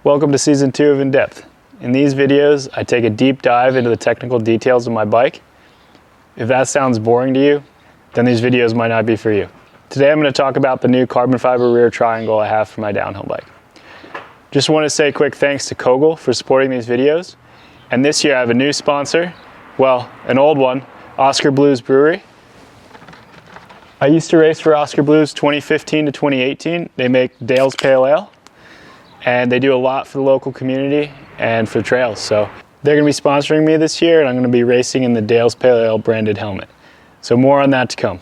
Welcome to Season 2 of In Depth. In these videos, I take a deep dive into the technical details of my bike. If that sounds boring to you, then these videos might not be for you. Today I'm going to talk about the new carbon fiber rear triangle I have for my downhill bike. Just want to say a quick thanks to Kogel for supporting these videos. And this year I have a new sponsor, well, an old one, Oscar Blues Brewery. I used to race for Oscar Blues 2015 to 2018. They make Dale's Pale Ale, and they do a lot for the local community and for trails. So they're going to be sponsoring me this year, and I'm going to be racing in the Dale's Pale Ale branded helmet. So more on that to come.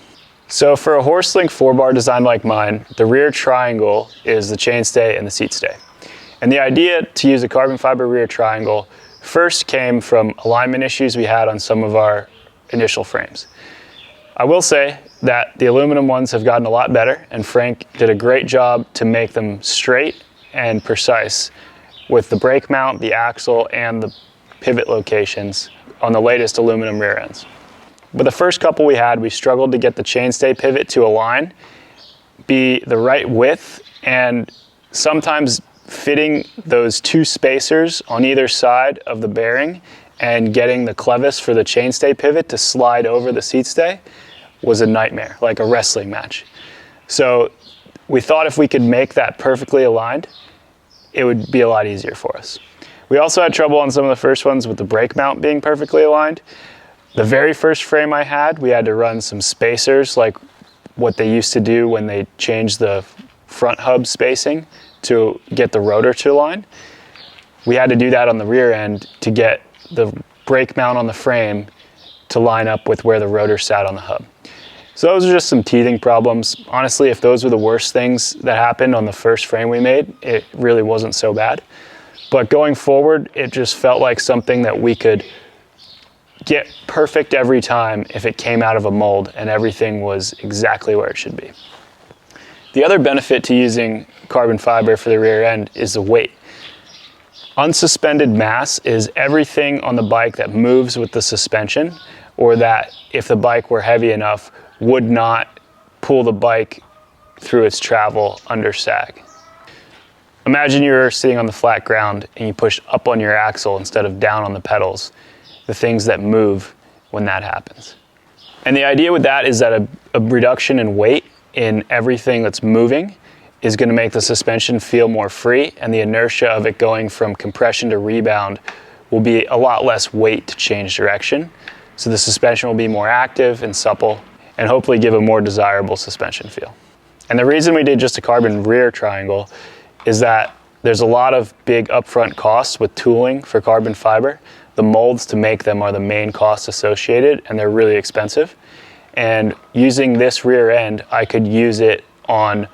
So for a Horselink 4-bar design like mine, the rear triangle is the chainstay and the seat stay. And the idea to use a carbon fiber rear triangle first came from alignment issues we had on some of our initial frames. I will say that the aluminum ones have gotten a lot better, and Frank did a great job to make them straight and precise with the brake mount, the axle, and the pivot locations on the latest aluminum rear ends. But the first couple we had, we struggled to get the chainstay pivot to align, be the right width, and sometimes fitting those two spacers on either side of the bearing and getting the clevis for the chainstay pivot to slide over the seat stay was a nightmare, like a wrestling match. So we thought if we could make that perfectly aligned, it would be a lot easier for us. We also had trouble on some of the first ones with the brake mount being perfectly aligned. The very first frame I had, we had to run some spacers like what they used to do when they changed the front hub spacing to get the rotor to align. We had to do that on the rear end to get the brake mount on the frame to line up with where the rotor sat on the hub. So those are just some teething problems. Honestly, if those were the worst things that happened on the first frame we made, it really wasn't so bad. But going forward, it just felt like something that we could get perfect every time if it came out of a mold and everything was exactly where it should be. The other benefit to using carbon fiber for the rear end is the weight. Unsuspended mass is everything on the bike that moves with the suspension, or that, if the bike were heavy enough, would not pull the bike through its travel under sag. Imagine you're sitting on the flat ground and you push up on your axle instead of down on the pedals, the things that move when that happens. And the idea with that is that a reduction in weight in everything that's moving is going to make the suspension feel more free, and the inertia of it going from compression to rebound will be a lot less weight to change direction. So the suspension will be more active and supple and hopefully give a more desirable suspension feel. And the reason we did just a carbon rear triangle is that there's a lot of big upfront costs with tooling for carbon fiber. The molds to make them are the main cost associated, and they're really expensive. And using this rear end, I could use it on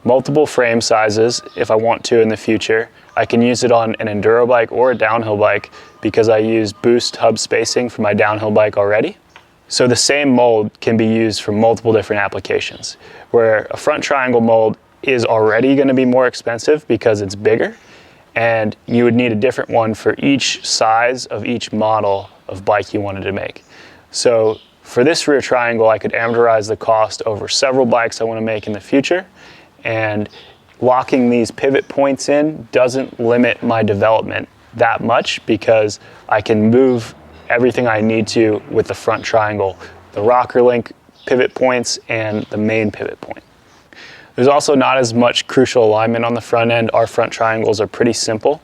multiple frame sizes if I want to in the future. I can use it on an enduro bike or a downhill bike because I use boost hub spacing for my downhill bike already. So the same mold can be used for multiple different applications, where a front triangle mold is already going to be more expensive because it's bigger, and you would need a different one for each size of each model of bike you wanted to make. So for this rear triangle, I could amortize the cost over several bikes I want to make in the future, and locking these pivot points in doesn't limit my development that much because I can move everything I need to with the front triangle, the rocker link pivot points and the main pivot point. There's also not as much crucial alignment on the front end. Our front triangles are pretty simple.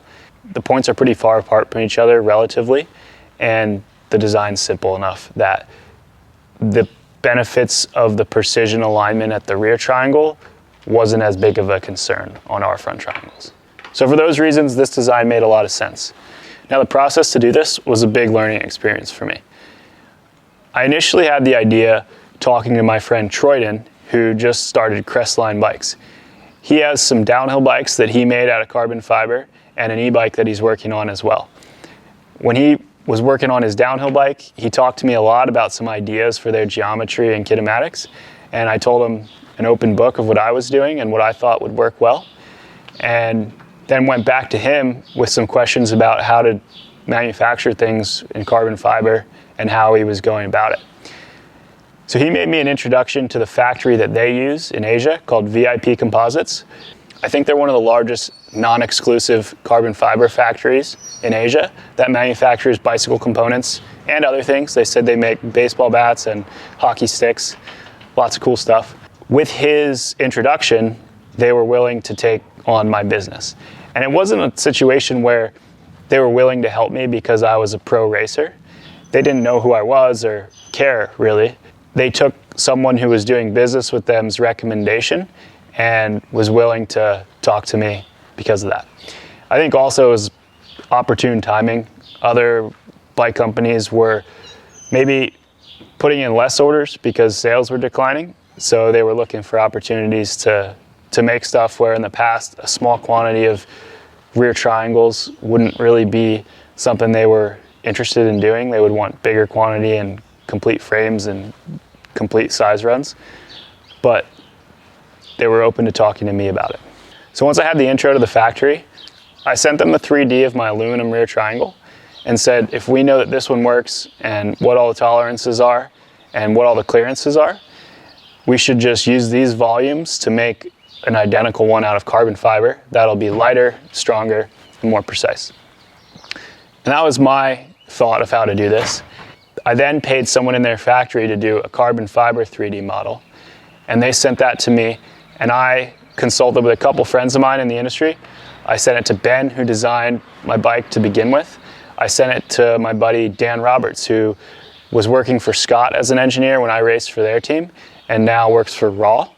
The points are pretty far apart from each other relatively, and the design's simple enough that the benefits of the precision alignment at the rear triangle wasn't as big of a concern on our front triangles. So for those reasons, this design made a lot of sense. Now the process to do this was a big learning experience for me. I initially had the idea talking to my friend Troyden, who just started Crestline Bikes. He has some downhill bikes that he made out of carbon fiber and an e-bike that he's working on as well. When he was working on his downhill bike, he talked to me a lot about some ideas for their geometry and kinematics, and I told him an open book of what I was doing and what I thought would work well, and then went back to him with some questions about how to manufacture things in carbon fiber and how he was going about it. So he made me an introduction to the factory that they use in Asia called VIP Composites. I think they're one of the largest non-exclusive carbon fiber factories in Asia that manufactures bicycle components and other things. They said they make baseball bats and hockey sticks, lots of cool stuff. With his introduction, they were willing to take on my business. And it wasn't a situation where they were willing to help me because I was a pro racer. They didn't know who I was or care, really. They took someone who was doing business with them's recommendation and was willing to talk to me because of that. I think also it was opportune timing. Other bike companies were maybe putting in less orders because sales were declining. So they were looking for opportunities to make stuff where in the past a small quantity of rear triangles wouldn't really be something they were interested in doing. They would want bigger quantity and complete frames and complete size runs. But they were open to talking to me about it. So once I had the intro to the factory, I sent them the 3D of my aluminum rear triangle and said, if we know that this one works and what all the tolerances are and what all the clearances are, we should just use these volumes to make an identical one out of carbon fiber that'll be lighter, stronger, and more precise. And that was my thought of how to do this. I then paid someone in their factory to do a carbon fiber 3D model, and they sent that to me, and I consulted with a couple friends of mine in the industry. I sent it to Ben, who designed my bike to begin with. I sent it to my buddy Dan Roberts, who was working for Scott as an engineer when I raced for their team, and now works for Raw.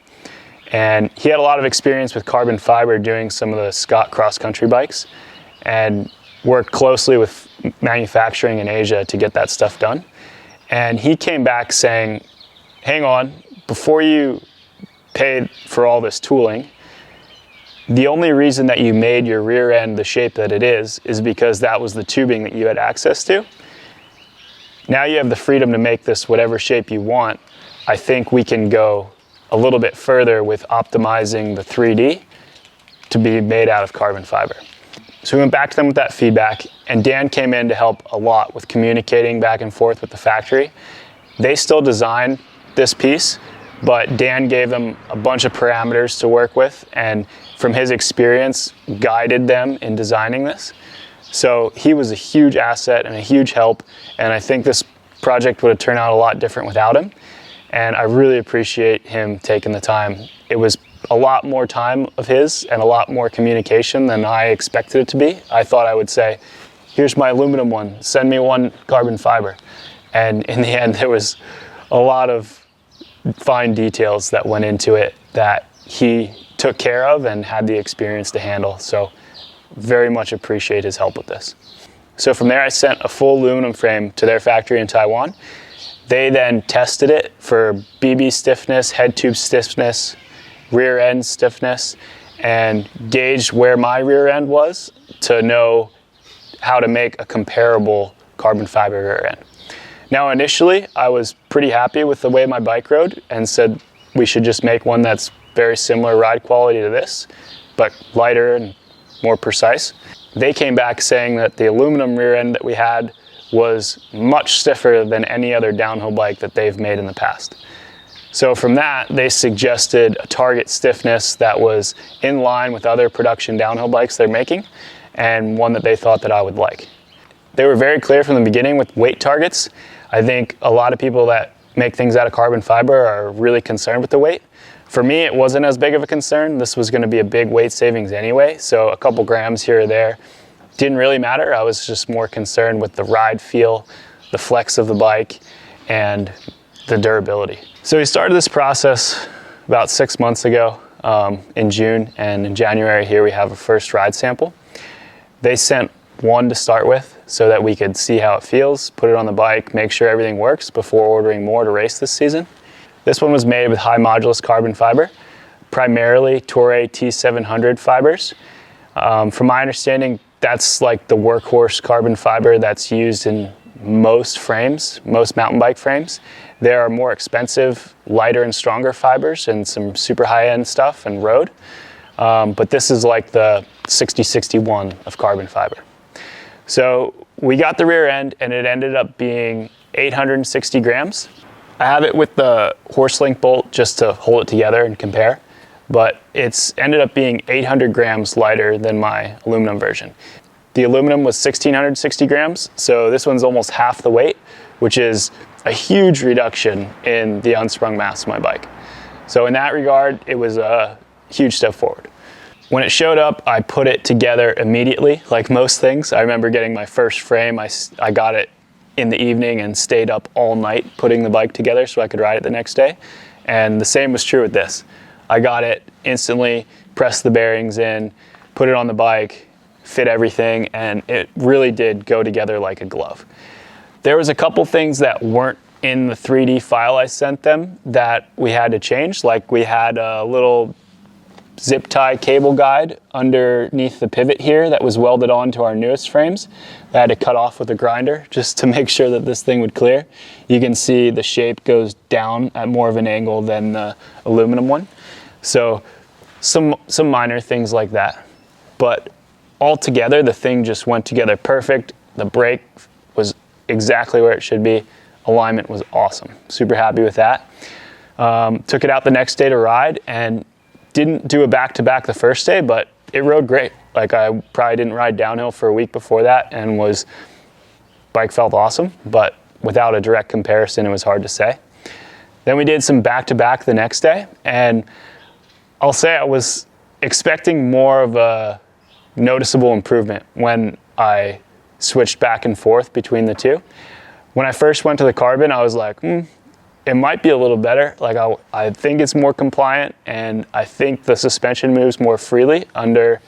And he had a lot of experience with carbon fiber doing some of the Scott cross-country bikes and worked closely with manufacturing in Asia to get that stuff done. And he came back saying, hang on, before you paid for all this tooling, the only reason that you made your rear end the shape that it is because that was the tubing that you had access to. Now you have the freedom to make this whatever shape you want. I think we can go a little bit further with optimizing the 3D to be made out of carbon fiber. So we went back to them with that feedback, and Dan came in to help a lot with communicating back and forth with the factory. They still designed this piece, but Dan gave them a bunch of parameters to work with, and from his experience, guided them in designing this. So he was a huge asset and a huge help, and I think this project would have turned out a lot different without him. And I really appreciate him taking the time. It was a lot more time of his and a lot more communication than I expected it to be. I thought I would say, here's my aluminum one, send me one carbon fiber. And in the end, there was a lot of fine details that went into it that he took care of and had the experience to handle. So very much appreciate his help with this. So from there, I sent a full aluminum frame to their factory in Taiwan. They then tested it for BB stiffness, head tube stiffness, rear end stiffness, and gauged where my rear end was to know how to make a comparable carbon fiber rear end. Now initially, I was pretty happy with the way my bike rode and said we should just make one that's very similar ride quality to this, but lighter and more precise. They came back saying that the aluminum rear end that we had was much stiffer than any other downhill bike that they've made in the past. So from that, they suggested a target stiffness that was in line with other production downhill bikes they're making, and one that they thought that I would like. They were very clear from the beginning with weight targets. I think a lot of people that make things out of carbon fiber are really concerned with the weight. For me, it wasn't as big of a concern. This was going to be a big weight savings anyway, so a couple grams here or there didn't really matter. I was just more concerned with the ride feel, the flex of the bike, and the durability. So we started this process about 6 months ago in June, and in January here we have a first ride sample. They sent one to start with so that we could see how it feels, put it on the bike, make sure everything works before ordering more to race this season. This one was made with high modulus carbon fiber, primarily Toray T700 fibers. From my understanding, that's like the workhorse carbon fiber that's used in most frames, most mountain bike frames. There are more expensive, lighter and stronger fibers and some super high-end stuff and road. But this is like the 6061 of carbon fiber. So we got the rear end and it ended up being 860 grams. I have it with the horse link bolt just to hold it together and compare, but it's ended up being 800 grams lighter than my aluminum version. The aluminum was 1,660 grams, so this one's almost half the weight, which is a huge reduction in the unsprung mass of my bike. So in that regard, it was a huge step forward. When it showed up, I put it together immediately, like most things. I remember getting my first frame. I got it in the evening and stayed up all night putting the bike together so I could ride it the next day. And the same was true with this. I got it instantly, pressed the bearings in, put it on the bike, fit everything, and it really did go together like a glove. There was a couple things that weren't in the 3D file I sent them that we had to change. Like we had a little zip tie cable guide underneath the pivot here that was welded onto our newest frames. I had to cut off with a grinder just to make sure that this thing would clear. You can see the shape goes down at more of an angle than the aluminum one. So some minor things like that. But altogether, the thing just went together perfect. The brake was exactly where it should be. Alignment was awesome. Super happy with that. Took it out the next day to ride and didn't do a back-to-back the first day, but it rode great. Like I probably didn't ride downhill for a week before that and bike felt awesome, but without a direct comparison, it was hard to say. Then we did some back-to-back the next day, and I'll say I was expecting more of a noticeable improvement when I switched back and forth between the two. When I first went to the carbon, I was like, it might be a little better. Like I think it's more compliant, and I think the suspension moves more freely under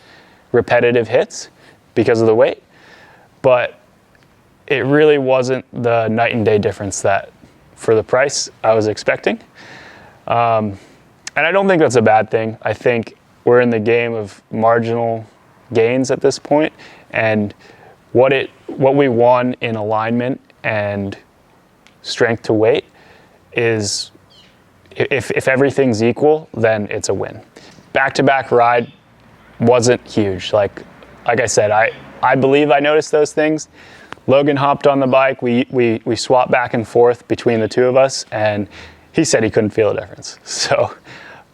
repetitive hits because of the weight. But it really wasn't the night and day difference that, for the price, I was expecting. And I don't think that's a bad thing. I think we're in the game of marginal gains at this point, and what we won in alignment and strength to weight is, if everything's equal, then it's a win. Back-to-back ride wasn't huge. Like I said, I believe I noticed those things. Logan hopped on the bike. We swapped back and forth between the two of us, and he said he couldn't feel a difference. So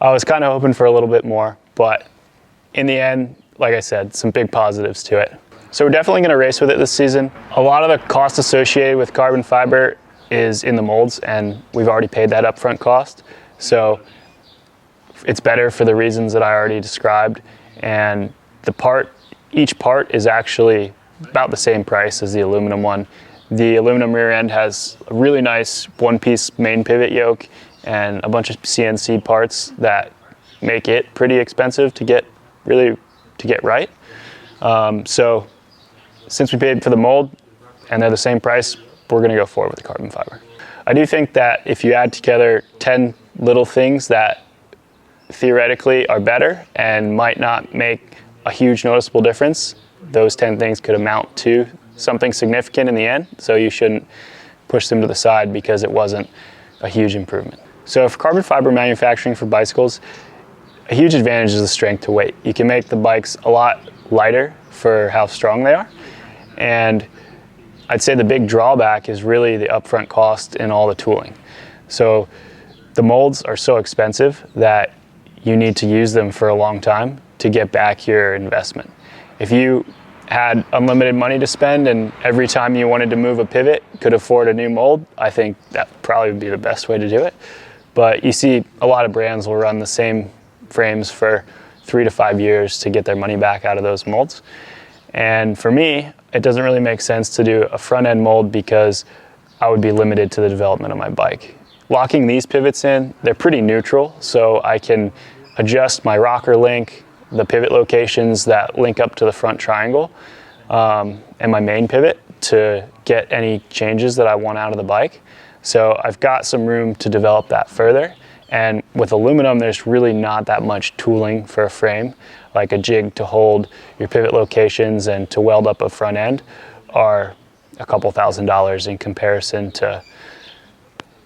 I was kind of hoping for a little bit more, but in the end, like I said, some big positives to it. So we're definitely going to race with it this season. A lot of the cost associated with carbon fiber is in the molds, and we've already paid that upfront cost. So it's better for the reasons that I already described. And each part is actually about the same price as the aluminum one. The aluminum rear end has a really nice one-piece main pivot yoke and a bunch of CNC parts that make it pretty expensive to get right. So since we paid for the mold and they're the same price, we're going to go forward with the carbon fiber. I do think that if you add together 10 little things that theoretically are better and might not make a huge noticeable difference, those 10 things could amount to something significant in the end. So you shouldn't push them to the side because it wasn't a huge improvement. So for carbon fiber manufacturing for bicycles, a huge advantage is the strength to weight. You can make the bikes a lot lighter for how strong they are. And I'd say the big drawback is really the upfront cost and all the tooling. So the molds are so expensive that you need to use them for a long time to get back your investment. If you had unlimited money to spend and every time you wanted to move a pivot could afford a new mold, I think that probably would be the best way to do it. But you see a lot of brands will run the same frames for 3 to 5 years to get their money back out of those molds. And for me, it doesn't really make sense to do a front end mold because I would be limited to the development of my bike. Locking these pivots in, they're pretty neutral, so I can adjust my rocker link, the pivot locations that link up to the front triangle, and my main pivot to get any changes that I want out of the bike. So I've got some room to develop that further. And with aluminum, there's really not that much tooling for a frame. Like a jig to hold your pivot locations and to weld up a front end are a couple $1,000s in comparison to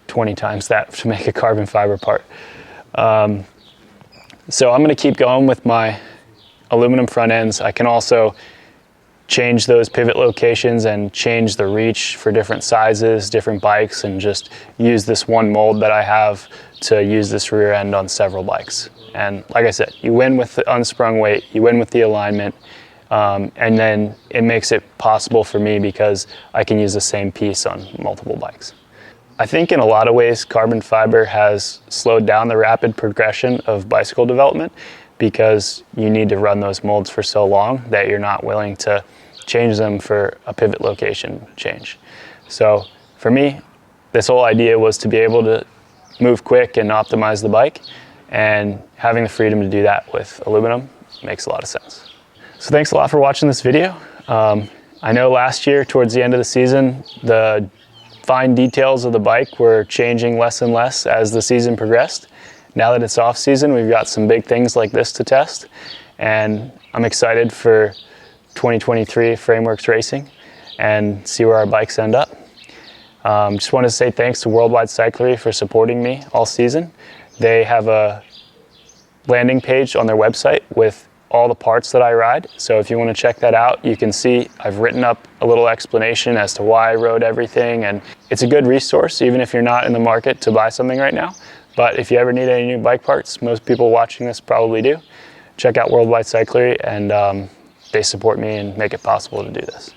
20 times that to make a carbon fiber part. So I'm going to keep going with my aluminum front ends. I can also change those pivot locations and change the reach for different sizes, different bikes, and just use this one mold that I have to use this rear end on several bikes. And like I said, you win with the unsprung weight, you win with the alignment, and then it makes it possible for me because I can use the same piece on multiple bikes. I think in a lot of ways carbon fiber has slowed down the rapid progression of bicycle development because you need to run those molds for so long that you're not willing to change them for a pivot location change. So for me, this whole idea was to be able to move quick and optimize the bike, and having the freedom to do that with aluminum makes a lot of sense. So thanks a lot for watching this video. I know last year towards the end of the season, the fine details of the bike were changing less and less as the season progressed. Now that it's off season, we've got some big things like this to test, and I'm excited for 2023 Frameworks Racing and see where our bikes end up. Just want to say thanks to Worldwide Cyclery for supporting me all season. They have a landing page on their website with all the parts that I ride. So if you want to check that out, you can see I've written up a little explanation as to why I rode everything, and it's a good resource even if you're not in the market to buy something right now. But if you ever need any new bike parts, most people watching this probably do, check out Worldwide Cyclery, and they support me and make it possible to do this.